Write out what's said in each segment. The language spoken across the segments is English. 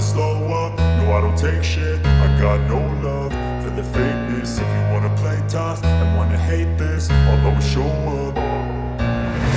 slow up, no I don't take shit. I got no love for the fakeness. If you wanna play tough and wanna hate this, I'll always show up.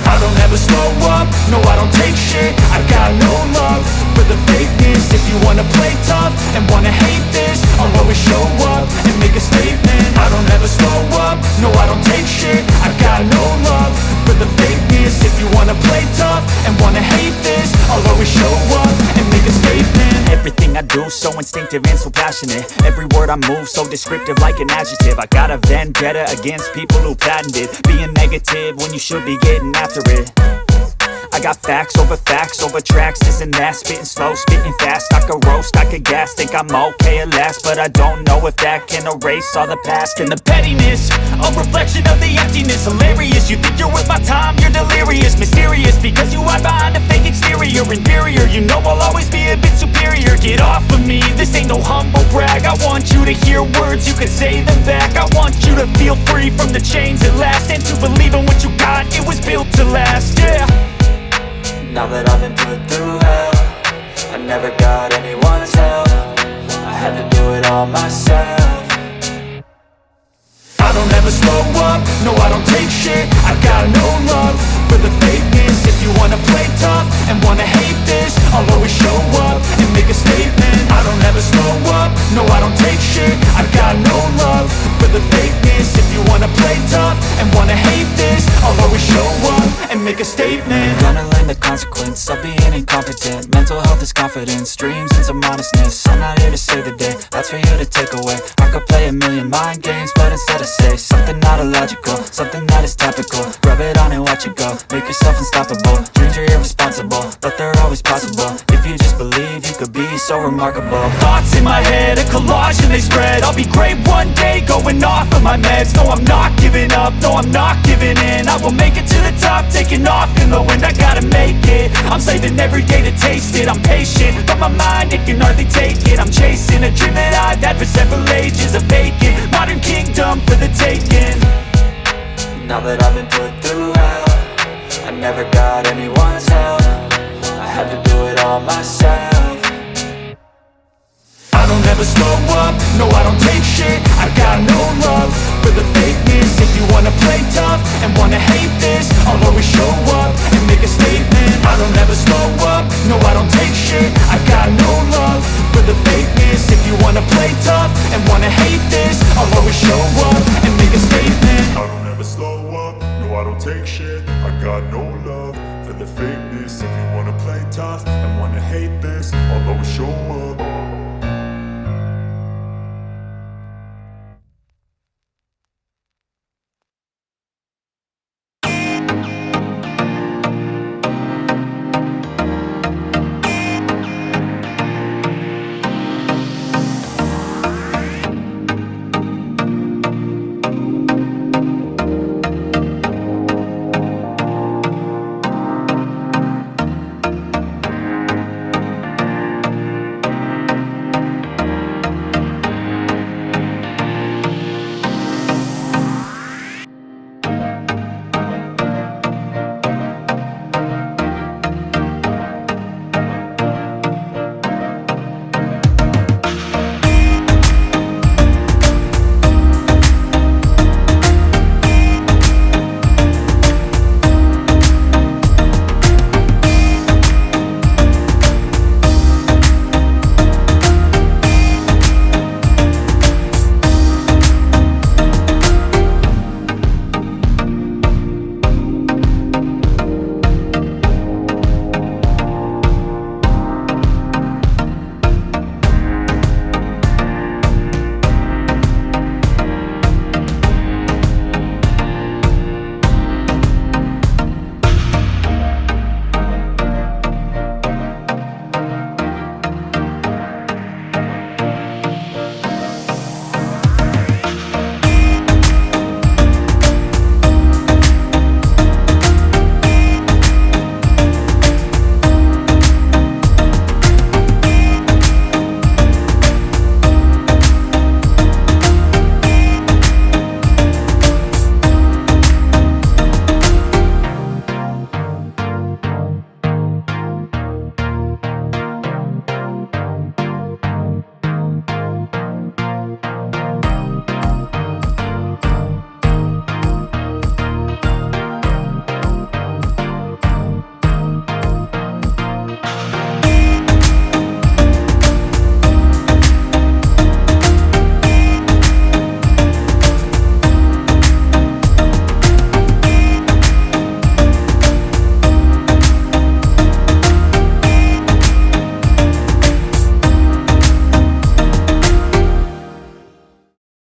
I don't ever slow up, no I don't take shit. I got no love for the fakeness. If you wanna play tough and wanna hate this, I'll always show up and make a statement. I don't ever slow up, no I don't take shit. I got no love for the fakeness. If you wanna play tough and wanna hate this, I'll always show up and make a statement. Everything I do so instinctive and so passionate. Every word I move so descriptive like an adjective. I got a vendetta against people who patented being negative when you should be getting after it. I got facts over tracks, this and that. Spitting slow, spitting fast, I could roast, I could gas. Think I'm okay at last, but I don't know if that can erase all the past. And the pettiness, a reflection of the emptiness. Hilarious, you think you're worth my time, you're delirious. Mysterious, because you hide behind a fake exterior. Inferior, you know I'll always be a bit superior. Get off of me, this ain't no humble brag. I want you to hear words, you can say them back. I want you to feel free from the chains at last, and to believe in what you got, it was built to last, yeah. Now that I've been put through hell, I never got anyone's help. I had to do it all myself. I don't ever slow up, no I don't take shit. I got no love for the fakeness. If you wanna play tough and wanna hate this, I'll always show up and make a statement. I don't ever slow up, no I don't take shit. I got no love for the fakeness. If you wanna play tough and wanna hate this, I'll always show up and make a statement. Gonna learn the consequence of being incompetent. Mental health is confidence, dreams and some honestness. I'm not here to save the day, that's for you to take away. I could play a million mind games, but instead I say something not illogical, something that is topical. Rub it on and watch it go, make yourself unstoppable. Dreams are irresponsible, but they're always possible. If you just believe, you could be so remarkable. Thoughts in my head, a collage and they spread. I'll be great one day, going off of my meds. No, I'm not giving up, no, I'm not giving in. I will make it to the top, taking off in the wind. I gotta make it, I'm saving every day to taste it. I'm patient, but my mind, it can hardly take it. I'm chasing a dream that I've had for several ages. A vacant, modern kingdom for the taking. Now that I've been put through hell, I never got anyone's help. I had to do it all myself. I don't ever slow up, no I don't take shit. I got no love for the fakeness. If you wanna play tough and wanna hate this, I'll always show up and make a statement. I don't ever slow up, no I don't take shit. I got no love for the fakeness. If you wanna play tough and wanna hate